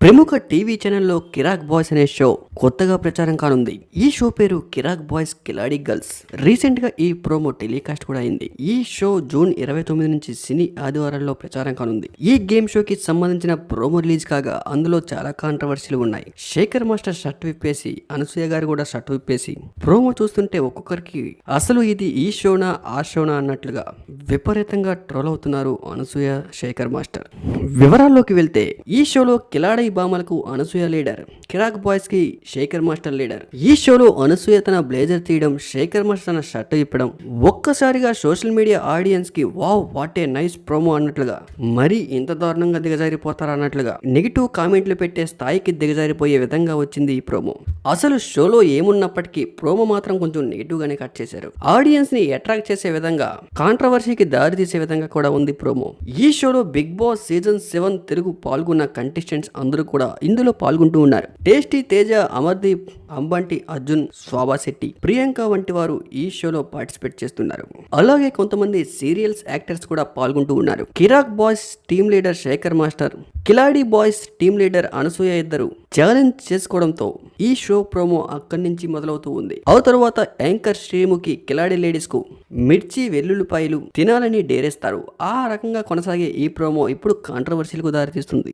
ప్రముఖ టీవీ ఛానల్లో కిరాక్ బాయ్స్ అనే షో కొత్తగా ప్రచారం కానుంది. ఈ షో పేరు కిరాక్ బాయ్స్ కిలాడి గర్ల్స్. రీసెంట్ గా ఈ ప్రోమో టెలికాస్ట్ కూడా అయింది. ఈ షో జూన్ 29 నుంచి సినీ ఆదివారాల్లో ప్రచారం కానుంది. ఈ గేమ్ షోకి సంబంధించిన ప్రోమో రిలీజ్ కాగా అందులో చాలా కాంట్రవర్సీలు ఉన్నాయి. శేఖర్ మాస్టర్ షర్ట్ విప్పేసి, అనసూయ గారు కూడా షర్ట్ విప్పేసి ప్రోమో చూస్తుంటే ఒక్కొక్కరికి అసలు ఇది ఈ షోనా ఆ షోనా అన్నట్లుగా విపరీతంగా ట్రోల్ అవుతున్నారు అనసూయ, శేఖర్ మాస్టర్. వివరాల్లోకి వెళ్తే ఈ షోలో కిలాడి బామలకు అనసూయ లీడర్, కిరాక్ బాయ్స్ కి శేఖర్ మాస్టర్ లీడర్. ఈ షోలో అనసూయ తన బ్లేజర్ తీయడం, శేఖర్ మాస్టర్ తన షర్ట్ ఇప్పడం ఒక్కసారిగా సోషల్ మీడియా ఆడియన్స్ కి wow what a nice promo అన్నట్లుగా, మరి ఇంత దారుణంగా దిగజారిపోతారా అన్నట్లుగా నెగిటివ్ కామెంట్లు పెట్టే స్థాయికి దిగజారిపోయే విధంగా వచ్చింది ఈ ప్రోమో. అసలు షోలో ఏమున్నప్పటికీ ప్రోమో మాత్రం కొంచెం నెగిటివ్ గానే కట్ చేశారు. ఆడియన్స్ ని అట్రాక్ట్ చేసే విధంగా, కాంట్రవర్సీకి దారి తీసే విధంగా కూడా ఉంది ప్రోమో. ఈ షోలో బిగ్ బాస్ సీజన్ 7 తెలుగు పాల్గొన్న కంటెస్టెంట్స్ అందరూ కూడా ఇందులో పాల్గొంటూ ఉన్నారు. టేస్టీ, తేజ, అమర్దీప్, అంబంటి అర్జున్, శోభా శెట్టి, ప్రియాంక వంటి వారు ఈ షోలో పార్టిసిపేట్ చేస్తున్నారు. అలాగే కొంతమంది సీరియల్స్ యాక్టర్స్ కూడా పాల్గొంటూ ఉన్నారు. కిరాక్ boys team leader Shekhar master, కిలాడి బాయ్స్ టీమ్ లీడర్ అనసూయ ఇద్దరు ఛాలెంజ్ చేసుకోవడంతో ఈ షో ప్రోమో అక్కడి నుంచి మొదలవుతూ ఉంది. ఆ తర్వాత యాంకర్ శ్రీముఖి కిలాడి లేడీస్ కు మిర్చి, వెల్లుల్లిపాయలు తినాలని డేరేస్తారు. ఆ రకంగా కొనసాగే ఈ ప్రోమో ఇప్పుడు కాంట్రవర్సీలకు దారితీస్తుంది.